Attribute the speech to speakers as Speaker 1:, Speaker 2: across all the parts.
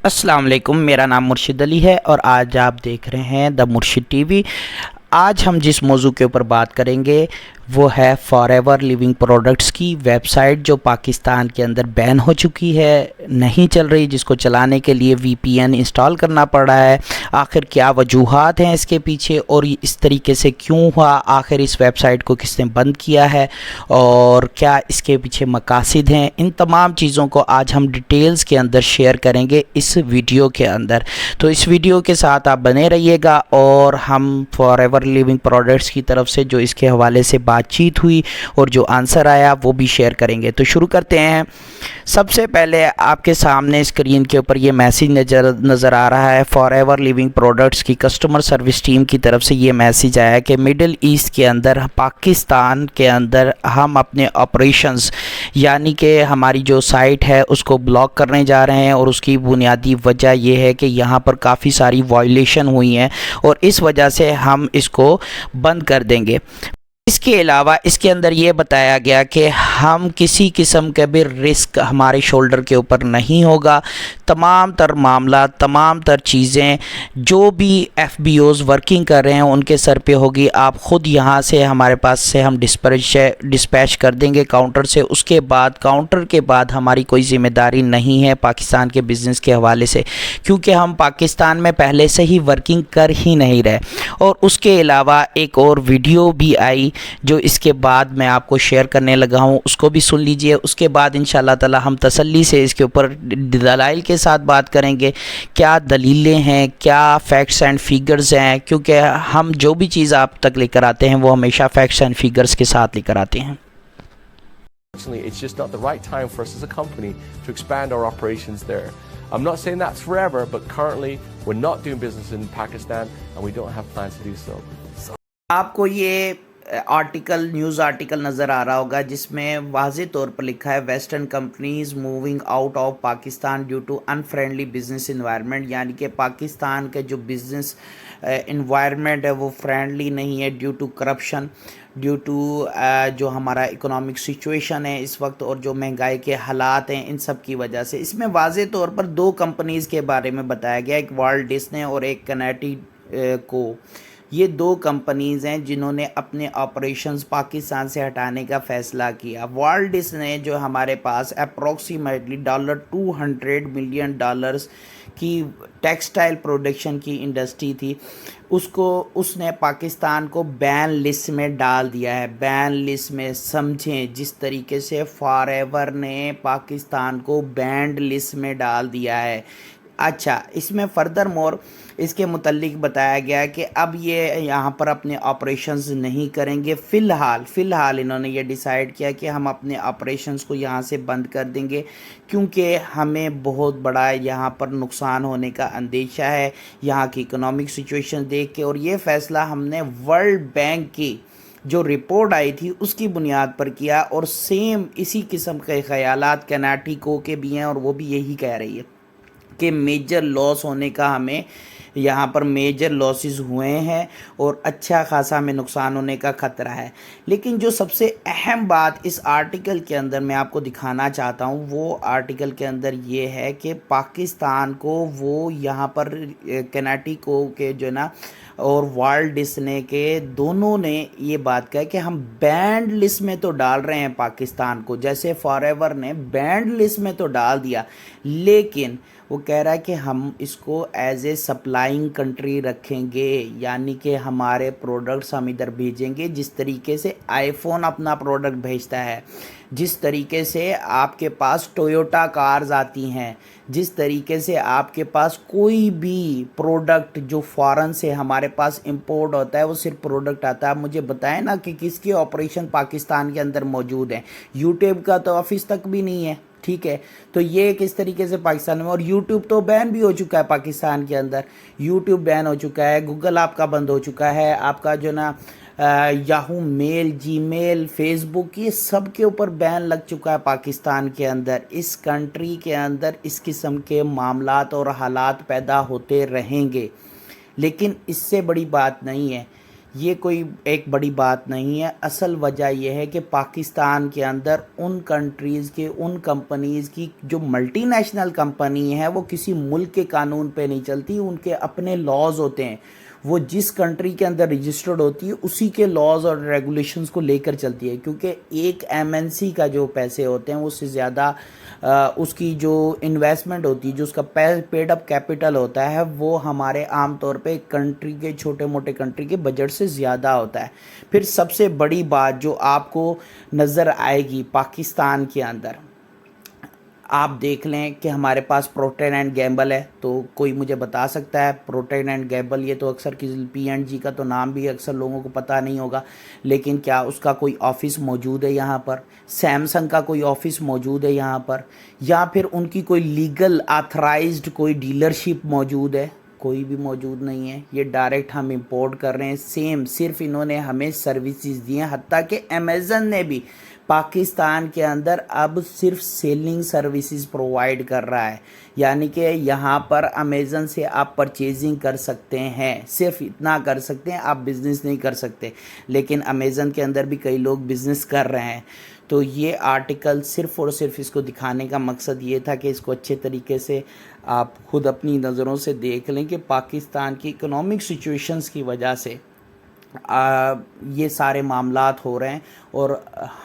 Speaker 1: السلام علیکم، میرا نام مرشد علی ہے اور آج آپ دیکھ رہے ہیں دا مرشد ٹی وی۔ آج ہم جس موضوع کے اوپر بات کریں گے وہ ہے فار ایور لیونگ پروڈکٹس کی ویب سائٹ جو پاکستان کے اندر بین ہو چکی ہے، نہیں چل رہی، جس کو چلانے کے لیے وی پی این انسٹال کرنا پڑ رہا ہے۔ آخر کیا وجوہات ہیں اس کے پیچھے اور اس طریقے سے کیوں ہوا، آخر اس ویب سائٹ کو کس نے بند کیا ہے اور کیا اس کے پیچھے مقاصد ہیں، ان تمام چیزوں کو آج ہم ڈیٹیلز کے اندر شیئر کریں گے اس ویڈیو کے اندر۔ تو اس ویڈیو کے ساتھ آپ بنے رہیے گا اور ہم فار ایور لیونگ پروڈکٹس کی طرف سے جو اس کے حوالے سے بات چیت ہوئی اور جو آنسر آیا وہ بھی شیئر کریں گے۔ تو شروع کرتے ہیں۔ سب سے پہلے آپ کے سامنے اسکرین کے اوپر یہ میسیج نظر آ رہا ہے، فار ایور لیونگ پروڈکٹس کی کسٹمر سروس ٹیم کی طرف سے یہ میسیج آیا کہ مڈل ایسٹ کے اندر، پاکستان کے اندر ہم اپنے آپریشنز یعنی کہ ہماری جو سائٹ ہے اس کو بلاک کرنے جا رہے ہیں، اور اس کی بنیادی وجہ یہ ہے کہ یہاں پر کافی ساری وائلیشن ہوئی ہیں اور اس وجہ سے ہم اس کو بند کر دیں گے۔ اس کے علاوہ اس کے اندر یہ بتایا گیا کہ ہم کسی قسم کا بھی رسک ہمارے شولڈر کے اوپر نہیں ہوگا، تمام تر معاملات، تمام تر چیزیں جو بھی ایف بی اوز ورکنگ کر رہے ہیں ان کے سر پہ ہوگی۔ آپ خود یہاں سے ہمارے پاس سے ہم ڈسپیچ کر دیں گے کاؤنٹر سے، اس کے بعد کاؤنٹر کے بعد ہماری کوئی ذمہ داری نہیں ہے پاکستان کے بزنس کے حوالے سے، کیونکہ ہم پاکستان میں پہلے سے ہی ورکنگ کر ہی نہیں رہے۔ اور اس کے علاوہ ایک اور ویڈیو بھی آئی جو اس کے بعد میں آپ کو شیئر کرنے لگا ہوں، اس کو بھی سن لیجئے۔ اس کے بعد انشاءاللہ تعالی ہم تسلی سے اس کے اوپر دلائل کے ساتھ بات کریں گے، کیا دلیلیں ہیں، کیا فیکٹس اینڈ فیگرز ہیں، کیونکہ ہم جو بھی چیز آپ تک لے کر آتے ہیں وہ ہمیشہ فیکٹس اینڈ فیگرز کے ساتھ لے کر آتے ہیں۔
Speaker 2: It's just not the right time for us as a company to expand our operations there. I'm not saying that's forever, but currently we're not doing business in Pakistan and we don't have plans to do so.
Speaker 1: آپ کو یہ news article نظر آ رہا ہوگا جس میں واضح طور پر لکھا ہے western companies moving out of Pakistan due to unfriendly business environment, یعنی کہ پاکستان کے جو بزنس انوائرمنٹ ہے وہ فرینڈلی نہیں ہے، due to corruption, due to جو ہمارا اکنامک سچویشن ہے اس وقت اور جو مہنگائی کے حالات ہیں ان سب کی وجہ سے۔ اس میں واضح طور پر دو کمپنیز کے بارے میں بتایا گیا، ایک والٹ ڈسنی اور ایک کنیٹی کو۔ یہ دو کمپنیز ہیں جنہوں نے اپنے آپریشنز پاکستان سے ہٹانے کا فیصلہ کیا۔ والٹ ڈسنی جو ہمارے پاس اپروکسیمیٹلی $200 ملین کی ٹیکسٹائل پروڈکشن کی انڈسٹری تھی، اس نے پاکستان کو بین لسٹ میں ڈال دیا ہے۔ بین لسٹ میں سمجھیں جس طریقے سے فار ایور نے پاکستان کو بینڈ لسٹ میں ڈال دیا ہے۔ اچھا، اس میں فردر مور اس کے متعلق بتایا گیا کہ اب یہ یہاں پر اپنے آپریشنز نہیں کریں گے۔ فی الحال انہوں نے یہ ڈیسائیڈ کیا کہ ہم اپنے آپریشنز کو یہاں سے بند کر دیں گے، کیونکہ ہمیں بہت بڑا یہاں پر نقصان ہونے کا اندیشہ ہے یہاں کی اکنامک سچویشن دیکھ کے۔ اور یہ فیصلہ ہم نے ورلڈ بینک کی جو رپورٹ آئی تھی اس کی بنیاد پر کیا، اور سیم اسی قسم کے خیالات کنیٹیکو کے بھی ہیں، اور وہ بھی یہی کہہ رہی ہے کہ میجر لاس ہونے کا ہمیں یہاں پر میجر لاسز ہوئے ہیں اور اچھا خاصا ہمیں نقصان ہونے کا خطرہ ہے۔ لیکن جو سب سے اہم بات اس آرٹیکل کے اندر میں آپ کو دکھانا چاہتا ہوں، وہ آرٹیکل کے اندر یہ ہے کہ پاکستان کو وہ یہاں پر کنیٹیکو کے جو نا اور والٹ ڈسنی کے دونوں نے یہ بات کہا کہ ہم بینڈ لسٹ میں تو ڈال رہے ہیں پاکستان کو، جیسے فار ایور نے بینڈ لسٹ میں تو ڈال دیا، لیکن وہ کہہ رہا ہے کہ ہم اس کو ایز اے سپلائنگ کنٹری رکھیں گے، یعنی کہ ہمارے پروڈکٹس ہم ادھر بھیجیں گے، جس طریقے سے آئی فون اپنا پروڈکٹ بھیجتا ہے، جس طریقے سے آپ کے پاس ٹویوٹا کارز آتی ہیں، جس طریقے سے آپ کے پاس کوئی بھی پروڈکٹ جو فارن سے ہمارے پاس امپورٹ ہوتا ہے وہ صرف پروڈکٹ آتا ہے۔ آپ مجھے بتائیں نا کہ کس کے آپریشن پاکستان کے اندر موجود ہیں؟ یوٹیوب کا تو آفس تک بھی نہیں ہے، ٹھیک ہے؟ تو یہ کس طریقے سے پاکستان میں، اور یوٹیوب تو بین بھی ہو چکا ہے پاکستان کے اندر، یوٹیوب بین ہو چکا ہے، گوگل آپ کا بند ہو چکا ہے، آپ کا جو نا یاہو میل، جی میل، فیس بک، یہ سب کے اوپر بین لگ چکا ہے پاکستان کے اندر۔ اس کنٹری کے اندر اس قسم کے معاملات اور حالات پیدا ہوتے رہیں گے، لیکن اس سے بڑی بات نہیں ہے۔ یہ کوئی ایک بڑی بات نہیں ہے. اصل وجہ یہ ہے کہ پاکستان کے اندر ان کنٹریز کے ان کمپنیز کی جو ملٹی نیشنل کمپنی ہے وہ کسی ملک کے قانون پہ نہیں چلتی. ان کے اپنے لاز ہوتے ہیں. وہ جس کنٹری کے اندر رجسٹرڈ ہوتی ہے اسی کے لاز اور ریگولیشنز کو لے کر چلتی ہے, کیونکہ ایک ایم این سی کا جو پیسے ہوتے ہیں اس سے زیادہ اس کی جو انویسٹمنٹ ہوتی ہے, جو اس کا پیڈ اپ کیپٹل ہوتا ہے, وہ ہمارے عام طور پہ کنٹری کے چھوٹے موٹے کنٹری کے بجٹ سے زیادہ ہوتا ہے. پھر سب سے بڑی بات جو آپ کو نظر آئے گی پاکستان کے اندر, آپ دیکھ لیں کہ ہمارے پاس پروکٹر اینڈ گیمبل ہے. تو کوئی مجھے بتا سکتا ہے پروکٹر اینڈ گیمبل, یہ تو اکثر پی اینڈ جی کا تو نام بھی اکثر لوگوں کو پتہ نہیں ہوگا, لیکن کیا اس کا کوئی آفس موجود ہے یہاں پر؟ سیمسنگ کا کوئی آفس موجود ہے یہاں پر؟ یا پھر ان کی کوئی لیگل آتھرائزڈ کوئی ڈیلرشپ موجود ہے؟ کوئی بھی موجود نہیں ہے. یہ ڈائریکٹ ہم امپورٹ کر رہے ہیں. سیم صرف انہوں نے ہمیں سروسز دی ہیں, حتیٰ کہ امیزن نے بھی پاکستان کے اندر اب صرف سیلنگ سروسز پرووائڈ کر رہا ہے. یعنی کہ یہاں پر امیزن سے آپ پرچیزنگ کر سکتے ہیں, صرف اتنا کر سکتے ہیں, آپ بزنس نہیں کر سکتے. لیکن امیزن کے اندر بھی کئی لوگ بزنس کر رہے ہیں. تو یہ آرٹیکل صرف اور صرف اس کو دکھانے کا مقصد یہ تھا کہ اس کو اچھے طریقے سے آپ خود اپنی نظروں سے دیکھ لیں کہ پاکستان کی اکنامک سچویشنز کی وجہ سے یہ سارے معاملات ہو رہے ہیں. اور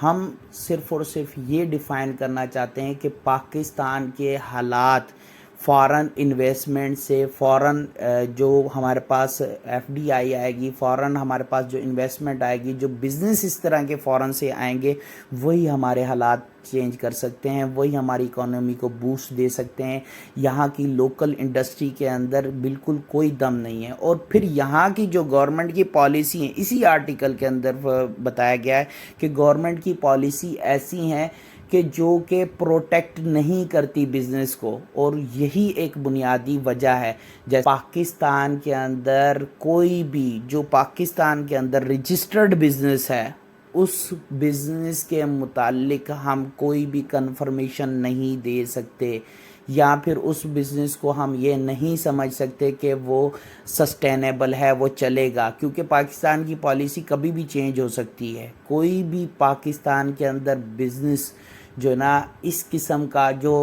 Speaker 1: ہم صرف اور صرف یہ ڈیفائن کرنا چاہتے ہیں کہ پاکستان کے حالات فارن انویسٹمنٹ سے, فارن جو ہمارے پاس ایف ڈی آئی آئے گی, فارن ہمارے پاس جو انویسٹمنٹ آئے گی, جو بزنس اس طرح کے فارن سے آئیں گے, وہی ہمارے حالات چینج کر سکتے ہیں, وہی ہماری اکانومی کو بوسٹ دے سکتے ہیں. یہاں کی لوکل انڈسٹری کے اندر بالکل کوئی دم نہیں ہے. اور پھر یہاں کی جو گورنمنٹ کی پالیسی ہیں, اسی آرٹیکل کے اندر بتایا گیا ہے کہ گورنمنٹ کی پالیسی ایسی ہیں کہ جو کہ پروٹیکٹ نہیں کرتی بزنس کو, اور یہی ایک بنیادی وجہ ہے. جیسے پاکستان کے اندر کوئی بھی جو پاکستان کے اندر رجسٹرڈ بزنس ہے, اس بزنس کے متعلق ہم کوئی بھی کنفرمیشن نہیں دے سکتے, یا پھر اس بزنس کو ہم یہ نہیں سمجھ سکتے کہ وہ سسٹینیبل ہے, وہ چلے گا, کیونکہ پاکستان کی پالیسی کبھی بھی چینج ہو سکتی ہے. کوئی بھی پاکستان کے اندر بزنس جو نا اس قسم کا جو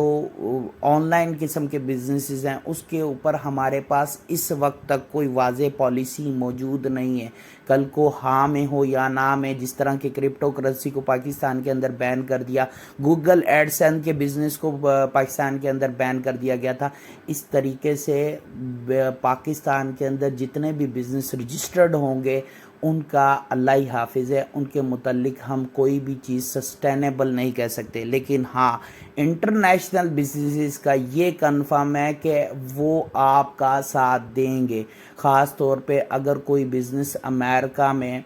Speaker 1: آن لائن قسم کے بزنسز ہیں, اس کے اوپر ہمارے پاس اس وقت تک کوئی واضح پالیسی موجود نہیں ہے. کل کو ہاں میں ہو یا نہ میں, جس طرح کے کرپٹو کرنسی کو پاکستان کے اندر بین کر دیا, گوگل ایڈسن کے بزنس کو پاکستان کے اندر بین کر دیا گیا تھا, اس طریقے سے پاکستان کے اندر جتنے بھی بزنس رجسٹرڈ ہوں گے ان کا اللہ ہی حافظ ہے, ان کے متعلق ہم کوئی بھی چیز سسٹینیبل نہیں کہہ سکتے. لیکن ہاں, انٹرنیشنل بزنسز کا یہ کنفرم ہے کہ وہ آپ کا ساتھ دیں گے. خاص طور پہ اگر کوئی بزنس امریکہ میں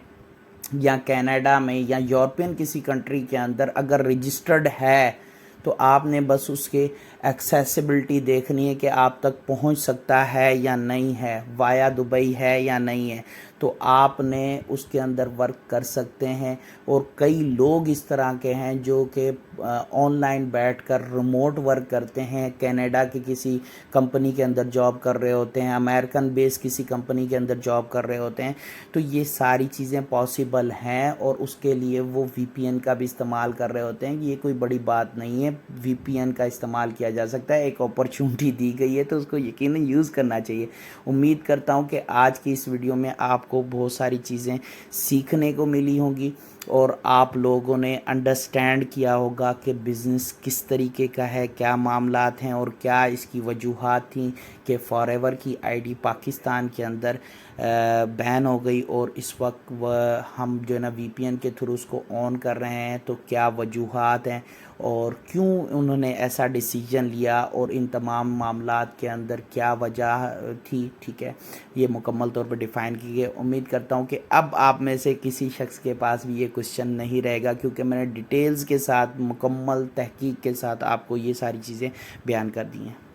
Speaker 1: یا کینیڈا میں یا یورپین کسی کنٹری کے اندر اگر رجسٹرڈ ہے, تو آپ نے بس اس کے ایکسیسیبلٹی دیکھنی ہے کہ آپ تک پہنچ سکتا ہے یا نہیں ہے, وایا دبئی ہے یا نہیں ہے, تو آپ نے اس کے اندر ورک کر سکتے ہیں. اور کئی لوگ اس طرح کے ہیں جو کہ آن لائن بیٹھ کر ریموٹ ورک کرتے ہیں, کینیڈا کی کسی کمپنی کے اندر جاب کر رہے ہوتے ہیں, امریکن بیس کسی کمپنی کے اندر جاب کر رہے ہوتے ہیں. تو یہ ساری چیزیں پاسبل ہیں, اور اس کے لیے وہ وی پی این کا بھی استعمال کر رہے ہوتے ہیں. یہ کوئی بڑی بات نہیں ہے, وی پی این کا استعمال کیا جا سکتا ہے. ایک اپرچونٹی دی گئی ہے تو اس کو یقیناً یوز کرنا چاہیے. امید کرتا ہوں کہ آج کی اس ویڈیو میں آپ کو بہت ساری چیزیں سیکھنے کو ملی ہوں گی, اور آپ لوگوں نے انڈرسٹینڈ کیا ہوگا کہ بزنس کس طریقے کا ہے, کیا معاملات ہیں, اور کیا اس کی وجوہات تھیں کہ فار ایور کی آئی ڈی پاکستان کے اندر بین ہو گئی, اور اس وقت ہم جو ہے نا وی پی این کے تھرو اس کو آن کر رہے ہیں. تو کیا وجوہات ہیں اور کیوں انہوں نے ایسا ڈیسیجن لیا, اور ان تمام معاملات کے اندر کیا وجہ تھی. ٹھیک ہے, یہ مکمل طور پر ڈیفائن کی گئی. امید کرتا ہوں کہ اب آپ میں سے کسی شخص کے پاس بھی یہ کوشچن نہیں رہے گا, کیونکہ میں نے ڈیٹیلز کے ساتھ مکمل تحقیق کے ساتھ آپ کو یہ ساری چیزیں بیان کر دی ہیں.